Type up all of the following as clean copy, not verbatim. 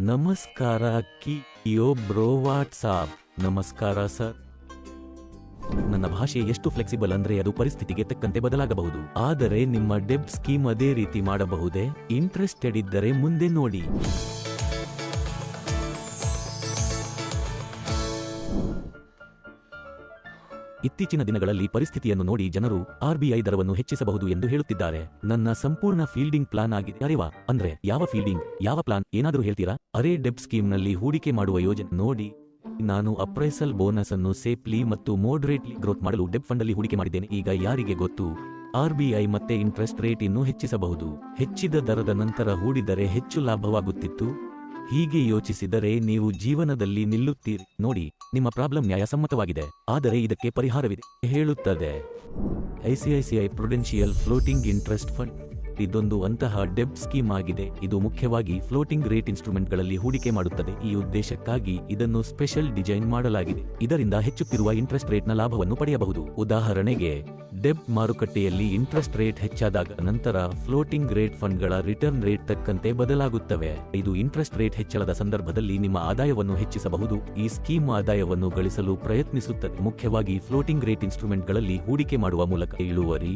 ನಮಸ್ಕಾರ ಕಿಯೋ bro WhatsApp. ನಮಸ್ಕಾರ sir. ನನ್ನ ಭಾಷೆ ಎಷ್ಟು ಫ್ಲೆಕ್ಸಿಬಲ್ ಅಂದ್ರೆ ಅದು ಪರಿಸ್ಥಿತಿಗೆ ತಕ್ಕಂತೆ ಬದಲಾಗಬಹುದು. ಆದರೆ ನಿಮ್ಮ ಡೆಬ್ಟ್ ಸ್ಕೀಮ್ ಅದೇ ರೀತಿ ಮಾಡಬಹುದೇ? ಇಂಟ್ರೆಸ್ಟೆಡ್ ಇದ್ದರೆ ಮುಂದೆ ನೋಡಿ. ಇತ್ತೀಚಿನ ದಿನಗಳಲ್ಲಿ ಪರಿಸ್ಥಿತಿಯನ್ನು ನೋಡಿ ಜನರು RBI ದರವನ್ನು ಹೆಚ್ಚಿಸಬಹುದು ಎಂದು ಹೇಳುತ್ತಿದ್ದಾರೆ. ನನ್ನ ಸಂಪೂರ್ಣ ಫೀಲ್ಡಿಂಗ್ ಪ್ಲಾನ್ ಆಗಿದೆ. ಅರೆವಾ ಅಂದ್ರೆ ಯಾವ ಫೀಲ್ಡಿಂಗ್, ಯಾವ ಪ್ಲಾನ್, ಏನಾದರೂ ಹೇಳ್ತೀರಾ? ಅರೆ ಡೆಬ್ಟ್ ಸ್ಕೀಮ್ನಲ್ಲಿ ಹೂಡಿಕೆ ಮಾಡುವ ಯೋಜನೆ ನೋಡಿ. ನಾನು ಅಪ್ರೈಸಲ್ ಬೋನಸ್ ಅನ್ನು ಸೇಫ್ಲಿ ಮತ್ತು ಮೋಡರೇಟ್ಲಿ ಗ್ರೋತ್ ಮಾಡಲು ಡೆಬ್ಟ್ ಫಂಡ್ ಅಲ್ಲಿ ಹೂಡಿಕೆ ಮಾಡಿದ್ದೇನೆ. ಈಗ ಯಾರಿಗೆ ಗೊತ್ತು, RBI ಮತ್ತೆ ಇಂಟ್ರೆಸ್ಟ್ ರೇಟ್ ಇನ್ನೂ ಹೆಚ್ಚಿಸಬಹುದು. ಹೆಚ್ಚಿದ ದರದ ನಂತರ ಹೂಡಿದರೆ ಹೆಚ್ಚು ಲಾಭವಾಗುತ್ತಿತ್ತು. ಹೀಗೆ ಯೋಚಿಸಿದರೆ ನೀವು ಜೀವನದಲ್ಲಿ ನಿಲ್ಲುತ್ತೀರಿ. ನೋಡಿ, ನಿಮ್ಮ ಪ್ರಾಬ್ಲಮ್ ನ್ಯಾಯಸಮ್ಮತವಾಗಿದೆ, ಆದರೆ ಇದಕ್ಕೆ ಪರಿಹಾರವಿದೆ ಹೇಳುತ್ತದೆ ICICI Prudential floating interest fund. ಇದೊಂದು ಅಂತಹ ಡೆಬ್ಟ್ ಸ್ಕೀಮ್ ಆಗಿದೆ. ಇದು ಮುಖ್ಯವಾಗಿ ಫ್ಲೋಟಿಂಗ್ ರೇಟ್ ಇನ್ಸ್ಟ್ರೂಮೆಂಟ್ಗಳಲ್ಲಿ ಹೂಡಿಕೆ ಮಾಡುತ್ತದೆ. ಈ ಉದ್ದೇಶಕ್ಕಾಗಿ ಇದನ್ನು ಸ್ಪೆಷಲ್ ಡಿಸೈನ್ ಮಾಡಲಾಗಿದೆ. ಇದರಿಂದ ಹೆಚ್ಚುತ್ತಿರುವ ಇಂಟ್ರೆಸ್ಟ್ ರೇಟ್ನ ಲಾಭವನ್ನು ಪಡೆಯಬಹುದು. ಉದಾಹರಣೆಗೆ, ಡೆಬ್ಟ್ ಮಾರುಕಟ್ಟೆಯಲ್ಲಿ ಇಂಟ್ರೆಸ್ಟ್ ರೇಟ್ ಹೆಚ್ಚಾದಾಗ ನಂತರ ಫ್ಲೋಟಿಂಗ್ ರೇಟ್ ಫಂಡ್ಗಳ ರಿಟರ್ನ್ ರೇಟ್ ತಕ್ಕಂತೆ ಬದಲಾಗುತ್ತವೆ. ಇದು ಇಂಟ್ರೆಸ್ಟ್ ರೇಟ್ ಹೆಚ್ಚಳದ ಸಂದರ್ಭದಲ್ಲಿ ನಿಮ್ಮ ಆದಾಯವನ್ನು ಹೆಚ್ಚಿಸಬಹುದು. ಈ ಸ್ಕೀಮ್ ಆದಾಯವನ್ನು ಗಳಿಸಲು ಪ್ರಯತ್ನಿಸುತ್ತದೆ, ಮುಖ್ಯವಾಗಿ ಫ್ಲೋಟಿಂಗ್ ರೇಟ್ ಇನ್ಸ್ಟ್ರೂಮೆಂಟ್ಗಳಲ್ಲಿ ಹೂಡಿಕೆ ಮಾಡುವ ಮೂಲಕ. ಇಳುವರಿ,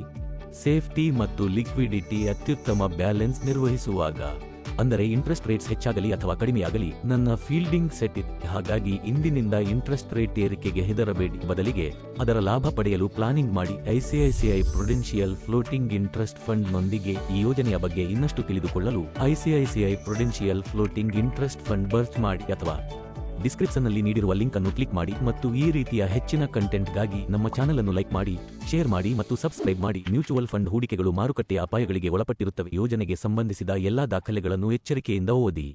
ಸೇಫ್ಟಿ ಮತ್ತು ಲಿಕ್ವಿಡಿಟಿ ಅತ್ಯುತ್ತಮ ಬ್ಯಾಲೆನ್ಸ್ ನಿರ್ವಹಿಸುವಾಗ. ಅಂದರೆ ಇಂಟ್ರೆಸ್ಟ್ ರೇಟ್ಸ್ ಹೆಚ್ಚಾಗಲಿ ಅಥವಾ ಕಡಿಮೆಯಾಗಲಿ, ನನ್ನ ಫೀಲ್ಡಿಂಗ್ ಸೆಟ್ ಇದೆ. ಹಾಗಾಗಿ ಇಂದಿನಿಂದ ಇಂಟ್ರೆಸ್ಟ್ ರೇಟ್ ಏರಿಕೆಗೆ ಹೆದರಬೇಡಿ, ಬದಲಿಗೆ ಅದರ ಲಾಭ ಪಡೆಯಲು ಪ್ಲಾನಿಂಗ್ ಮಾಡಿ. ICICI Prudential floating interest fund ನೊಂದಿಗೆ ಈ ಯೋಜನೆಯ ಬಗ್ಗೆ ಇನ್ನಷ್ಟು ತಿಳಿದುಕೊಳ್ಳಲು ICICI Prudential floating interest fund ಬರ್ಚ್ ಮಾಡಿ ಅಥವಾ ಡಿಸ್ಕ್ರಿಪ್ಷನ್ ನಲ್ಲಿ ನೀಡಿರುವ ಲಿಂಕ್ ಅನ್ನು ಕ್ಲಿಕ್ ಮಾಡಿ. ಮತ್ತು ಈ ರೀತಿಯ ಹೆಚ್ಚಿನ ಕಂಟೆಂಟ್ಗಾಗಿ ನಮ್ಮ ಚಾನೆಲ್ ಅನ್ನು ಲೈಕ್ ಮಾಡಿ, ಶೇರ್ ಮಾಡಿ ಮತ್ತು ಸಬ್ಸ್ಕ್ರೈಬ್ ಮಾಡಿ. ಮ್ಯೂಚುವಲ್ ಫಂಡ್ ಹೂಡಿಕೆಗಳು ಮಾರುಕಟ್ಟೆಯ ಅಪಾಯಗಳಿಗೆ ಒಳಪಟ್ಟಿರುತ್ತವೆ. ಯೋಜನೆಗೆ ಸಂಬಂಧಿಸಿದ ಎಲ್ಲಾ ದಾಖಲೆಗಳನ್ನು ಎಚ್ಚರಿಕೆಯಿಂದ ಓದಿ.